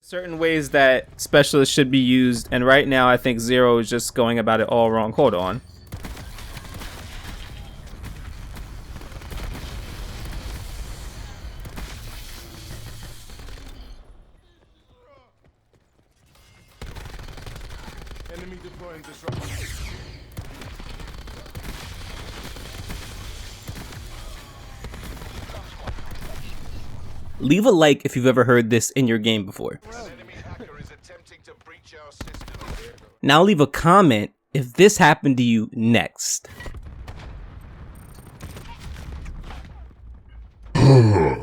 certain ways that specialists should be used, and right now I think Zero is just going about it all wrong. Hold on. Enemy deploying disruptor. Leave a like if you've ever heard this in your game before. Now leave a comment if this happened to you next.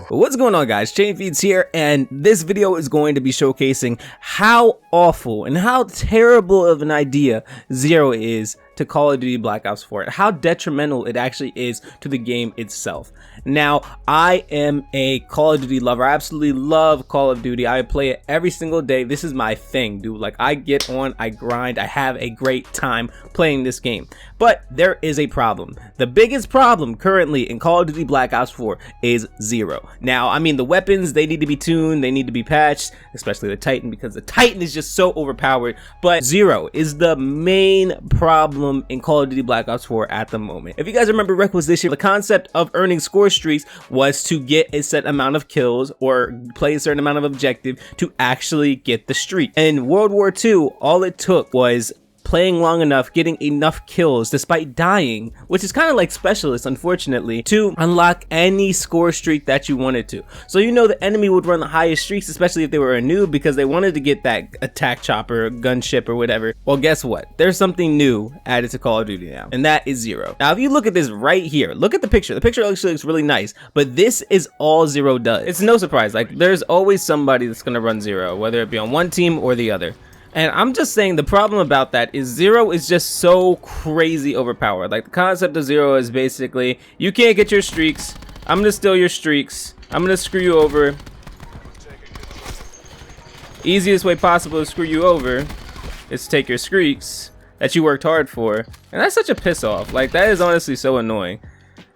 What's going on, guys? Chain Feeds here, and this video is going to be showcasing how awful and how terrible of an idea Zero is to Call of Duty Black Ops 4, how detrimental it actually is to the game itself. Now, I am a Call of Duty lover. I absolutely love Call of Duty. I play it every single day. This is my thing, dude. Like, I get on, I grind, I have a great time playing this game. But there is a problem. The biggest problem currently in Call of Duty Black Ops 4 is Zero. Now, I mean, the weapons, they need to be tuned, they need to be patched, especially the Titan, because the Titan is just so overpowered. But Zero is the main problem in Call of Duty Black Ops 4 at the moment. If you guys remember Requisition, the concept of earning score streaks was to get a set amount of kills or play a certain amount of objective to actually get the streak. In World War II, all it took was playing long enough, getting enough kills despite dying, which is kind of like Specialists, unfortunately, to unlock any score streak that you wanted to. So you know the enemy would run the highest streaks, especially if they were a noob, because they wanted to get that attack chopper, gunship, or whatever. Well, guess what? There's something new added to Call of Duty now, and that is Zero. Now, if you look at this right here, look at the picture. The picture actually looks really nice, but this is all Zero does. It's no surprise. Like, there's always somebody that's gonna run Zero, whether it be on one team or the other. And I'm just saying the problem about that is Zero is just so crazy overpowered. Like, the concept of Zero is basically, you can't get your streaks, I'm gonna steal your streaks, I'm gonna screw you over. Easiest way possible to screw you over is to take your streaks that you worked hard for. And that's such a piss off. Like, that is honestly so annoying.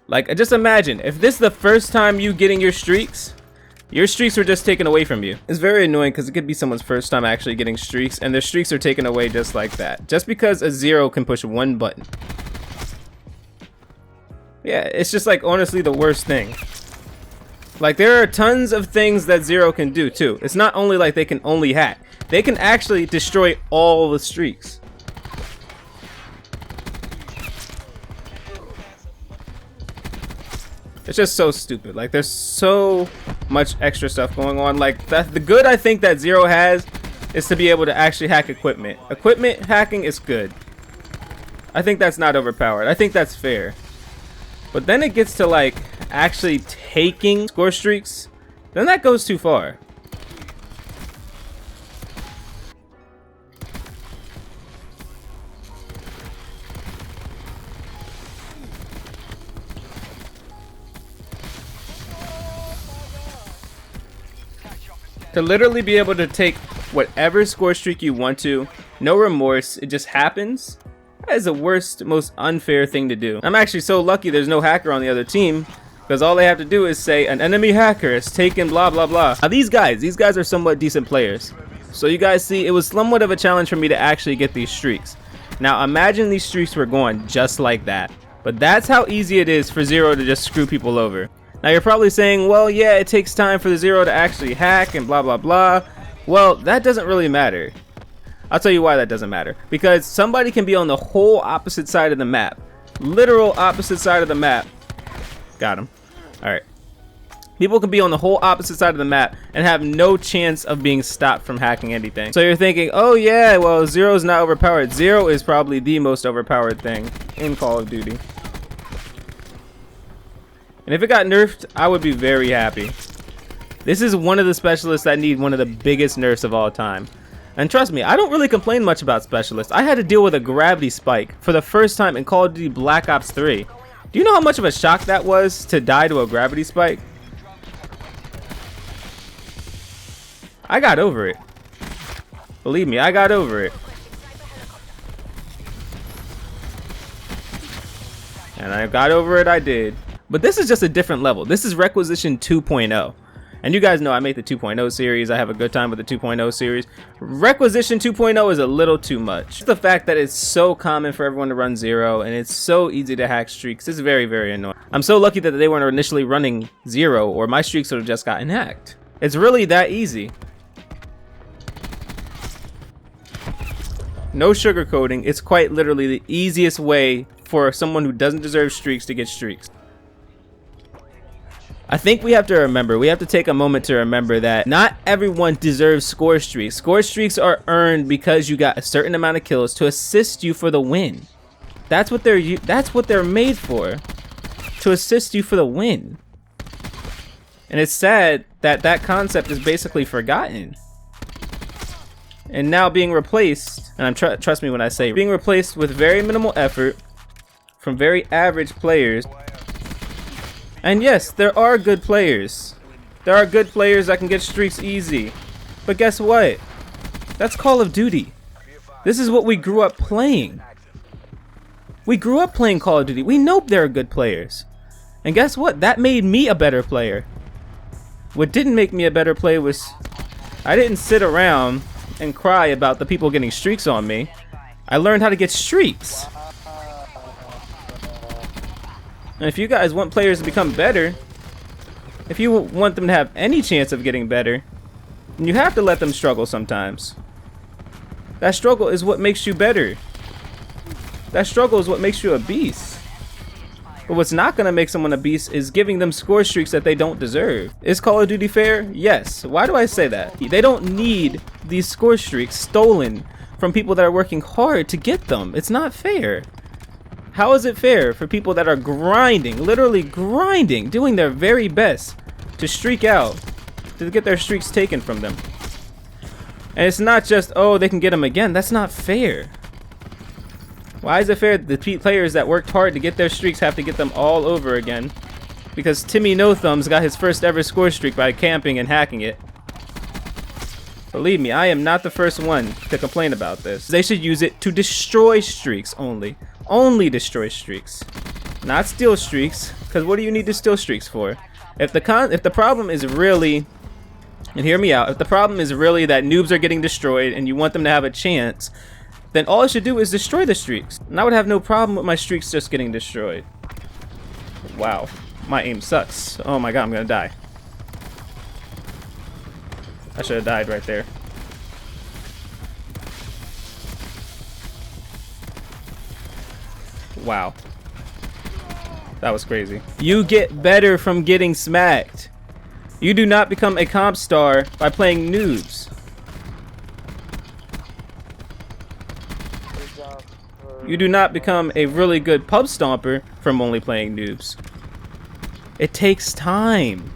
Like, just imagine, if this is the first time you getting your streaks were just taken away from you. It's very annoying because it could be someone's first time actually getting streaks, and their streaks are taken away just like that. Just because a Zero can push one button. Yeah, it's just like honestly the worst thing. Like, there are tons of things that Zero can do too. It's not only like they can only hack. They can actually destroy all the streaks. It's just so stupid. Like, there's so much extra stuff going on. Like, the good I think that Zero has is to be able to actually hack equipment. Equipment hacking is good. I think that's not overpowered. I think that's fair. But then it gets to, like, actually taking score streaks. Then that goes too far. To literally be able to take whatever score streak you want to, no remorse, it just happens, that is the worst, most unfair thing to do. I'm actually so lucky there's no hacker on the other team, because all they have to do is say, an enemy hacker has taken blah blah blah. Now these guys are somewhat decent players. So you guys see, it was somewhat of a challenge for me to actually get these streaks. Now imagine these streaks were going just like that. But that's how easy it is for Zero to just screw people over. Now you're probably saying, well, yeah, it takes time for the Zero to actually hack and blah blah blah. Well, that doesn't really matter. I'll tell you why that doesn't matter. Because somebody can be on the whole opposite side of the map. Literal opposite side of the map. Got him. Alright. People can be on the whole opposite side of the map and have no chance of being stopped from hacking anything. So you're thinking, oh yeah, well, Zero's not overpowered. Zero is probably the most overpowered thing in Call of Duty. And if it got nerfed, I would be very happy. This is one of the specialists that need one of the biggest nerfs of all time. And trust me, I don't really complain much about specialists. I had to deal with a gravity spike for the first time in Call of Duty Black Ops 3. Do you know how much of a shock that was to die to a gravity spike? I got over it. Believe me, I got over it. And I got over it, I did. But this is just a different level. This is Requisition 2.0. And you guys know I made the 2.0 series. I have a good time with the 2.0 series. Requisition 2.0 is a little too much. The fact that it's so common for everyone to run 0 and it's so easy to hack streaks is very, very annoying. I'm so lucky that they weren't initially running 0 or my streaks would have just gotten hacked. It's really that easy. No sugarcoating. It's quite literally the easiest way for someone who doesn't deserve streaks to get streaks. I think we have to take a moment to remember that not everyone deserves score streaks. Score streaks are earned because you got a certain amount of kills to assist you for the win. That's what they're made for, to assist you for the win. And it's sad that that concept is basically forgotten. And now being replaced, and trust me when I say being replaced with very minimal effort from very average players. And yes, there are good players. There are good players that can get streaks easy. But guess what? That's Call of Duty. This is what we grew up playing. We grew up playing Call of Duty. We know there are good players. And guess what? That made me a better player. What didn't make me a better player was I didn't sit around and cry about the people getting streaks on me. I learned how to get streaks. And if you guys want players to become better, if you want them to have any chance of getting better, then you have to let them struggle sometimes. That struggle is what makes you better. That struggle is what makes you a beast. But what's not going to make someone a beast is giving them score streaks that they don't deserve. Is Call of Duty fair? Yes. Why do I say that? They don't need these score streaks stolen from people that are working hard to get them. It's not fair. How is it fair for people that are grinding, literally grinding, doing their very best to streak out, to get their streaks taken from them? And it's not just, oh, they can get them again. That's not fair. Why is it fair that the players that worked hard to get their streaks have to get them all over again? Because Timmy No Thumbs got his first ever score streak by camping and hacking it. Believe me, I am not the first one to complain about this. They should use it to destroy streaks only. Only destroy streaks, not steal streaks. Because what do you need to steal streaks for? If the problem is really, and hear me out, if the problem is really that noobs are getting destroyed and you want them to have a chance, then all I should do is destroy the streaks. And I would have no problem with my streaks just getting destroyed. Wow, my aim sucks. Oh my god, I'm gonna die. I should have died right there. Wow. That was crazy. You get better from getting smacked. You do not become a comp star by playing noobs. You do not become a really good pub stomper from only playing noobs. It takes time.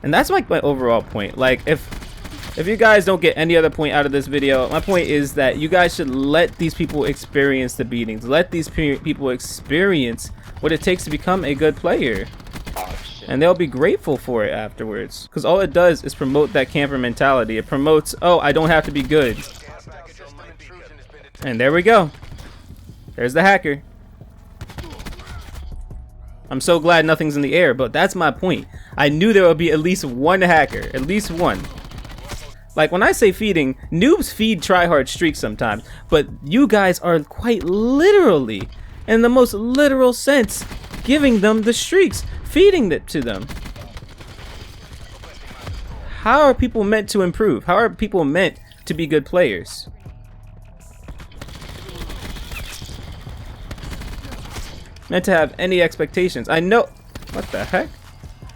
And that's like my overall point. Like if you guys don't get any other point out of this video, my point is that you guys should let these people experience the beatings. Let these people experience what it takes to become a good player. And they'll be grateful for it afterwards. Because all it does is promote that camper mentality. It promotes, oh, I don't have to be good. And there we go. There's the hacker. I'm so glad nothing's in the air, but that's my point. I knew there would be at least one hacker. At least one. Like when I say feeding, noobs feed tryhard streaks sometimes, but you guys are quite literally, in the most literal sense, giving them the streaks, feeding it to them. How are people meant to improve? How are people meant to be good players? Meant to have any expectations. I know. What the heck?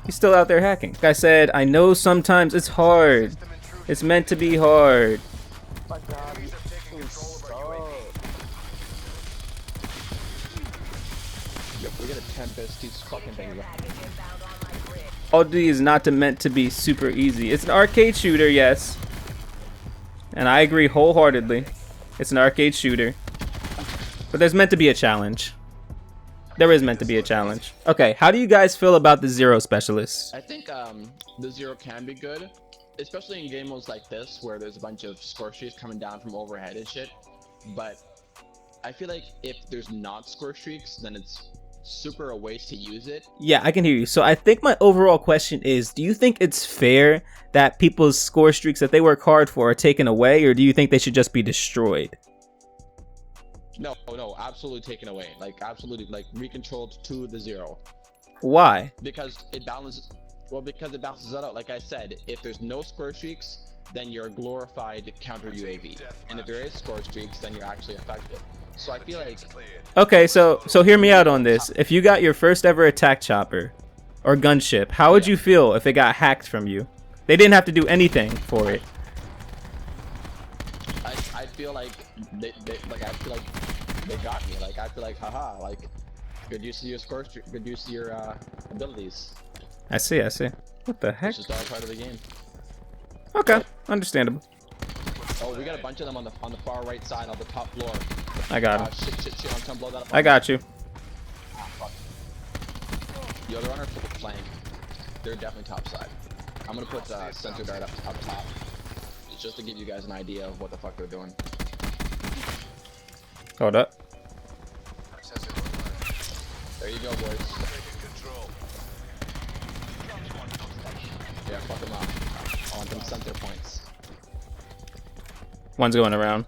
He's still out there hacking. Like I said, I know sometimes it's hard. It's meant to be hard. My God, we're gonna tempest these fucking things. Call of Duty is not meant to be super easy. It's an arcade shooter, yes. And I agree wholeheartedly. It's an arcade shooter. But there's meant to be a challenge. There is meant to be a challenge. Okay, how do you guys feel about the Zero Specialists? I think the Zero can be good, especially in game modes like this where there's a bunch of score streaks coming down from overhead and shit. But I feel like if there's not score streaks, then it's super a waste to use it. Yeah, I can hear you. So I think my overall question is, do you think it's fair that people's score streaks that they work hard for are taken away, or do you think they should just be destroyed? No, absolutely taken away. Like absolutely, like recontrolled to the 0. Why? Because it balances. Well, because it balances that out. Like I said, if there's no score streaks, then you're a glorified counter UAV, and if there is score streaks, then you're actually effective. So I feel like. Okay, so hear me out on this. If you got your first ever attack chopper or gunship, how would you feel if it got hacked from you? They didn't have to do anything for it. I feel like they got me. Like I feel like, haha, like good use of your score streak, good use of your abilities. I see. What the heck? It's just all part of the game. Okay, understandable. Oh, we got a bunch of them on the far right side on the top floor. I got him. Shit, I'm trying to blow that up. I got you. Ah, fuck. Yo, they're on our flank. They're definitely top side. I'm gonna put sensor dart up top. Just to give you guys an idea of what the fuck they're doing. Hold up. There you go, boys. Yeah, fuck them up. I want them center points. One's going around.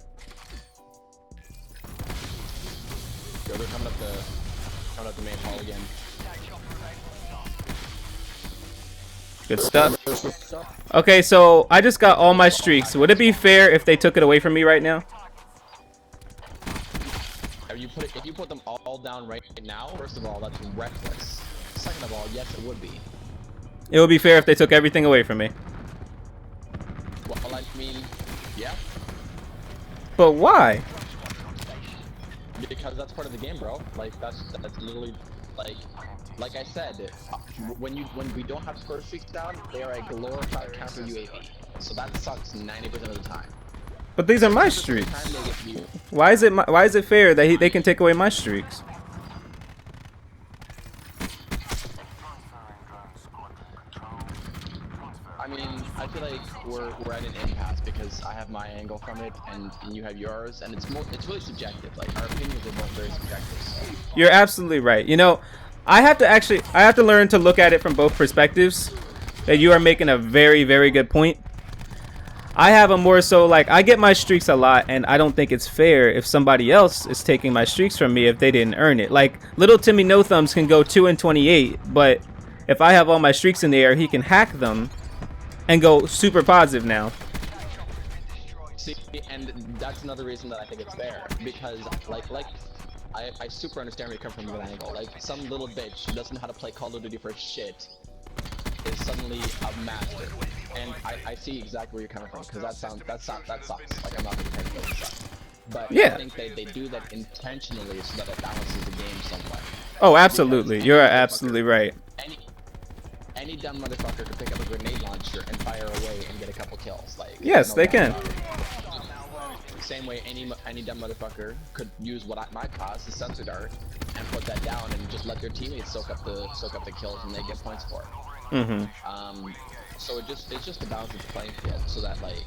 Yo, they're coming up the main hall again. Good stuff. Okay, so I just got all my streaks. Would it be fair if they took it away from me right now? If you put them all down right now, first of all, that's reckless. Second of all, yes, it would be. It would be fair if they took everything away from me. Well, I mean, yeah. But why? Because that's part of the game, bro. Like that's literally like I said, when we don't have score streaks down, they are a glorified counter UAV. So that sucks 90% of the time. But these are my streaks. Why is it fair that they can take away my streaks? I mean, I feel like we're at an impasse because I have my angle from it and you have yours, and it's really subjective. Like our opinions are both very subjective. So. You're absolutely right. You know, I have to learn to look at it from both perspectives. That you are making a very, very good point. I have a more so like I get my streaks a lot, and I don't think it's fair if somebody else is taking my streaks from me if they didn't earn it. Like little Timmy No Thumbs can go 2 and 28, but if I have all my streaks in the air, he can hack them and go super positive now. See, and that's another reason that I think it's fair, because I super understand where you come from with an angle. Like some little bitch who doesn't know how to play Call of Duty for shit is suddenly a master, and I see exactly where you're coming from, because that sucks. Like I'm not gonna pretend it sucks, but yeah. I think they do that intentionally so that it balances the game somewhat. Oh, absolutely, you're absolutely right. Any dumb motherfucker could pick up a grenade launcher and fire away and get a couple kills. Like yes, they can. Same way any dumb motherfucker could use what my cause, the sensor dart, and put that down and just let their teammates soak up the kills and they get points for it. Mm-hmm. So it's just to balance the playing field so that like,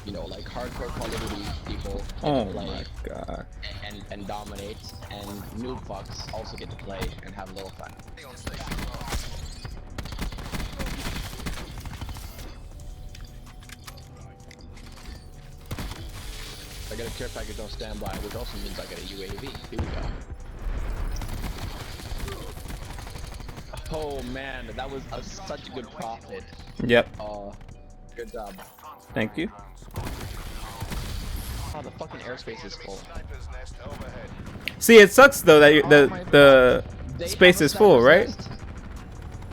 you know, like hardcore Call of Duty people oh play my god and dominate, and noob fucks also get to play and have a little fun. I got a care package on standby, which also means I got a UAV. Here we go. Oh man, that was such a good profit. Yep. Good job. Thank you. Oh, the fucking airspace is full. See, it sucks though that the space is full, right?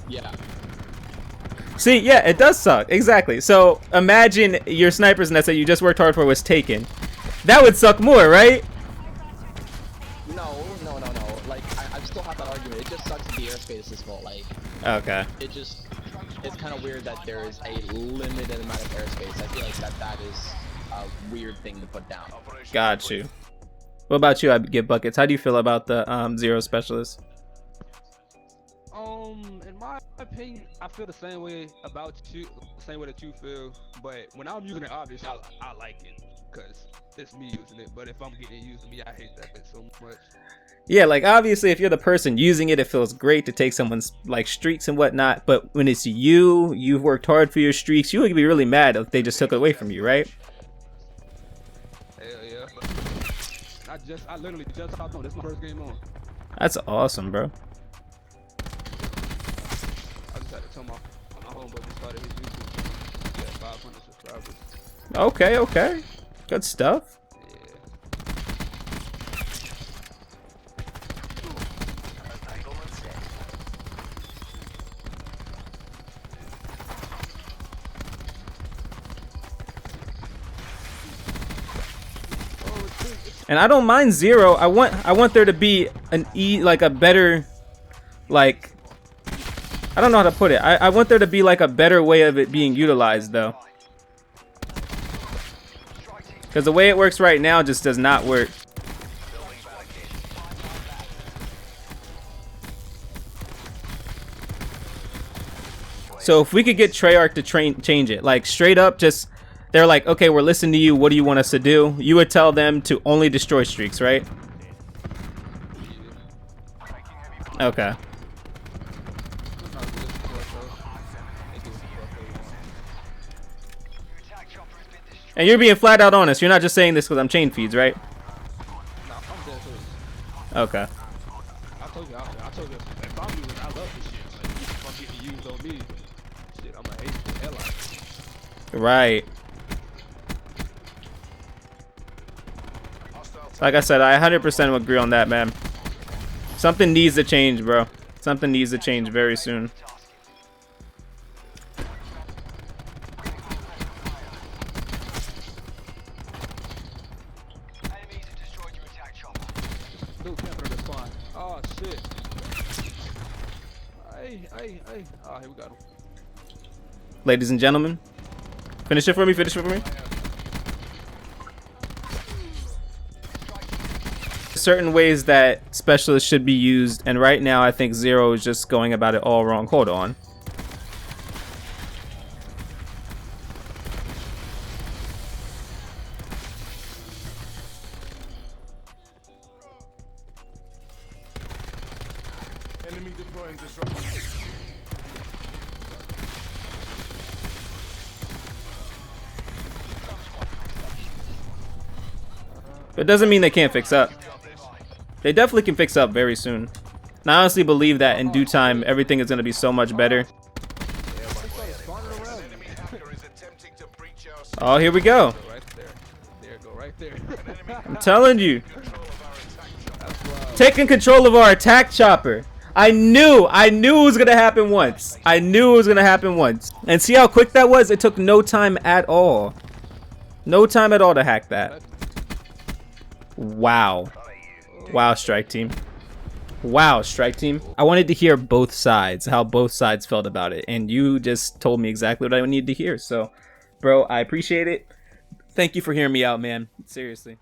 Yeah. See, yeah, it does suck. Exactly. So imagine your sniper's nest that you just worked hard for was taken. That would suck more, right? No. Like, I still have that argument. It just sucks that the airspace is full. Like, okay. It's kind of weird that there is a limited amount of airspace. I feel like that is a weird thing to put down. Got you. What about you, I Get Buckets? How do you feel about the Zero Specialist? It my opinion, I feel the same way about you, the same way that you feel. But when I'm using it, obviously, I like it because it's me using it. But if I'm getting it used to me, I hate that bit so much. Yeah, like obviously if you're the person using it, it feels great to take someone's like streaks and whatnot, but when it's you've worked hard for your streaks, you would be really mad if they just took it away from you, right? Hell yeah. I literally just hopped on. This is my first game on. That's awesome, bro. I just had to tell my homeboy just started his YouTube channel. He got 500 subscribers. Okay. Good stuff. And I don't mind zero. I want there to be an like a better, like, I don't know how to put it. I want there to be like a better way of it being utilized though. Because the way it works right now just does not work. So if we could get Treyarch to change it, like straight up just, they're like, okay, we're listening to you. What do you want us to do? You would tell them to only destroy streaks, right? Okay. And you're being flat out honest. You're not just saying this because I'm chain feeds, right? Okay. I told you, if I'm using, I love this shit. Like, if I'm getting used on me, shit, I'm gonna hate the hell out of it. Right. Like I said, I 100% agree on that, man. Something needs to change, bro. Something needs to change very soon. Oh shit. Hey. Oh, here we got him. Ladies and gentlemen, finish it for me. Certain ways that specialists should be used, and right now I think Zero is just going about it all wrong. Hold on. Enemy deploying disruptor. It doesn't mean they can't fix up. They definitely can fix up very soon. And I honestly believe that in due time, everything is going to be so much better. Oh, here we go. I'm telling you. Taking control of our attack chopper. I knew it was going to happen once. And see how quick that was? It took no time at all. No time at all to hack that. Wow. Wow, Strike Team. Wow, Strike Team. I wanted to hear both sides, how both sides felt about it. And you just told me exactly what I needed to hear. So, bro, I appreciate it. Thank you for hearing me out, man. Seriously.